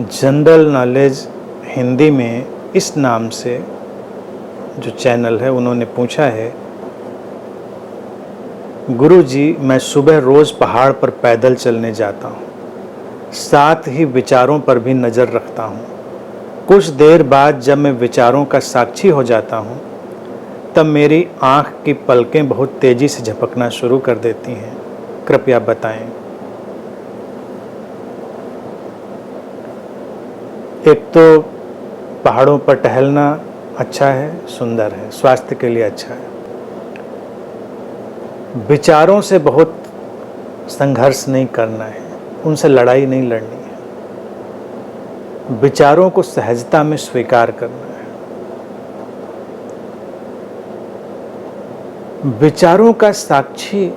General knowledge Hindi में इस नाम से जो चैनल है उन्होंने पूछा है, गुरुजी मैं सुबह रोज़ पहाड़ पर पैदल चलने जाता हूँ, साथ ही विचारों पर भी नज़र रखता हूँ। कुछ देर बाद जब मैं विचारों का साक्षी हो जाता हूँ तब मेरी आँख की पलकें बहुत तेज़ी से झपकना शुरू कर देती हैं। कृपया बताएं। एक तो पहाड़ों पर टहलना अच्छा है, सुंदर है, स्वास्थ्य के लिए अच्छा है। विचारों से बहुत संघर्ष नहीं करना है, उनसे लड़ाई नहीं लड़नी है। विचारों को सहजता में स्वीकार करना है। विचारों का साक्षी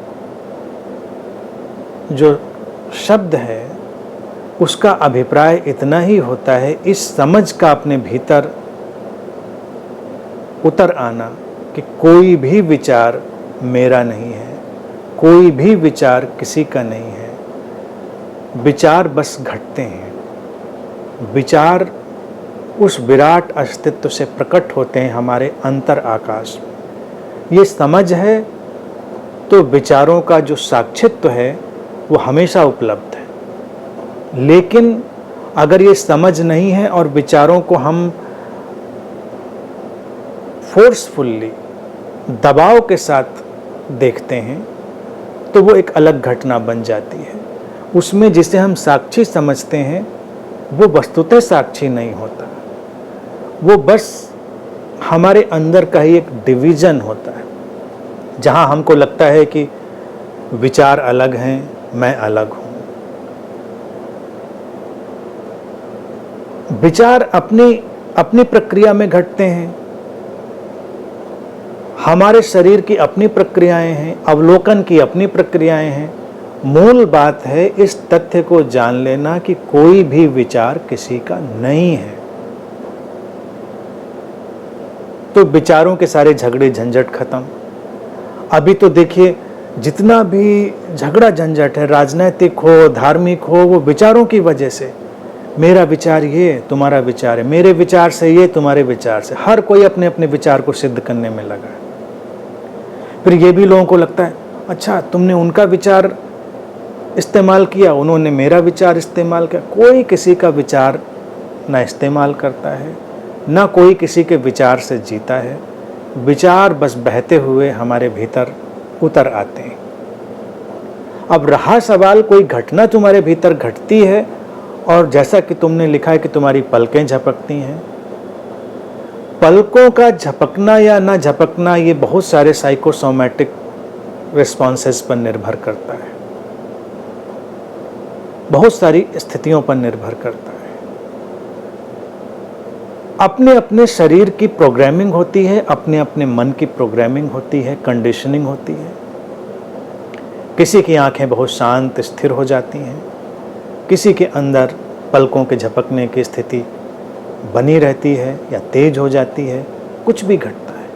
जो शब्द है उसका अभिप्राय इतना ही होता है, इस समझ का अपने भीतर उतर आना कि कोई भी विचार मेरा नहीं है, कोई भी विचार किसी का नहीं है। विचार बस घटते हैं। विचार उस विराट अस्तित्व से प्रकट होते हैं हमारे अंतर आकाश में। ये समझ है तो विचारों का जो साक्षित्व है वो हमेशा उपलब्ध है। लेकिन अगर ये समझ नहीं है और विचारों को हम फोर्सफुल्ली दबाव के साथ देखते हैं तो वो एक अलग घटना बन जाती है। उसमें जिसे हम साक्षी समझते हैं वो वस्तुतः साक्षी नहीं होता, वो बस हमारे अंदर का ही एक डिवीज़न होता है, जहां हमको लगता है कि विचार अलग हैं, मैं अलग हूं। विचार अपनी प्रक्रिया में घटते हैं। हमारे शरीर की अपनी प्रक्रियाएं हैं, अवलोकन की अपनी प्रक्रियाएं हैं। मूल बात है इस तथ्य को जान लेना कि कोई भी विचार किसी का नहीं है। तो विचारों के सारे झगड़े झंझट खत्म। अभी तो देखिए जितना भी झगड़ा झंझट है, राजनीतिक हो, धार्मिक हो, वो विचारों की वजह से। मेरा विचार ये, तुम्हारा विचार है, मेरे विचार से ये, तुम्हारे विचार से। हर कोई अपने अपने विचार को सिद्ध करने में लगा है। फिर ये भी लोगों को लगता है, अच्छा तुमने उनका विचार इस्तेमाल किया, उन्होंने मेरा विचार इस्तेमाल किया। कोई किसी का विचार ना इस्तेमाल करता है, ना कोई किसी के विचार से जीता है। विचार बस बहते हुए हमारे भीतर उतर आते हैं। अब रहा सवाल, कोई घटना तुम्हारे भीतर घटती है और जैसा कि तुमने लिखा है कि तुम्हारी पलकें झपकती हैं। पलकों का झपकना या ना झपकना ये बहुत सारे साइकोसोमैटिक रिस्पॉन्सेस पर निर्भर करता है, बहुत सारी स्थितियों पर निर्भर करता है। अपने अपने शरीर की प्रोग्रामिंग होती है, अपने अपने मन की प्रोग्रामिंग होती है, कंडीशनिंग होती है। किसी की आंखें बहुत शांत स्थिर हो जाती हैं, किसी के अंदर पलकों के झपकने की स्थिति बनी रहती है या तेज हो जाती है, कुछ भी घटता है।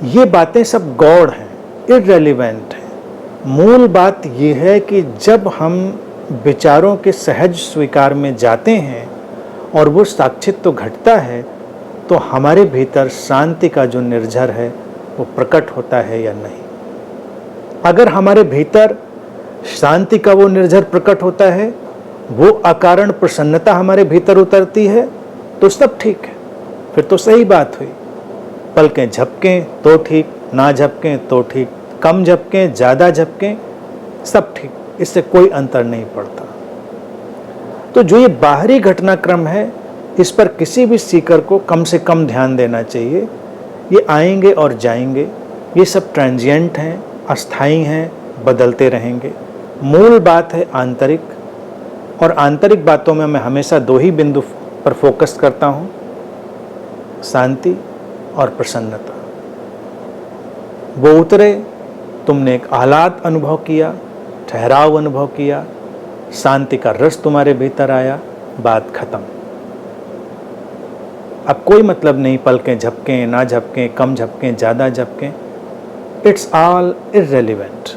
ये बातें सब गौड़ हैं, इररिलेवेंट हैं। मूल बात यह है कि जब हम विचारों के सहज स्वीकार में जाते हैं और वो साक्षित्व घटता है तो हमारे भीतर शांति का जो निर्झर है वो प्रकट होता है या नहीं। अगर हमारे भीतर शांति का वो निर्झर प्रकट होता है, वो अकारण प्रसन्नता हमारे भीतर उतरती है, तो सब ठीक है, फिर तो सही बात हुई। पलकें झपकें तो ठीक, ना झपकें तो ठीक, कम झपकें ज़्यादा झपकें सब ठीक, इससे कोई अंतर नहीं पड़ता। तो जो ये बाहरी घटनाक्रम है इस पर किसी भी सीकर को कम से कम ध्यान देना चाहिए। ये आएंगे और जाएंगे, ये सब ट्रांजिएंट हैं, अस्थाई हैं, बदलते रहेंगे। मूल बात है आंतरिक, और आंतरिक बातों में मैं हमेशा दो ही बिंदु पर फोकस करता हूँ, शांति और प्रसन्नता। वो उतरे, तुमने एक आह्लाद अनुभव किया, ठहराव अनुभव किया, शांति का रस तुम्हारे भीतर आया, बात खत्म। अब कोई मतलब नहीं पलकें झपकें ना झपकें, कम झपकें ज़्यादा झपकें, इट्स ऑल इररिलेवेंट।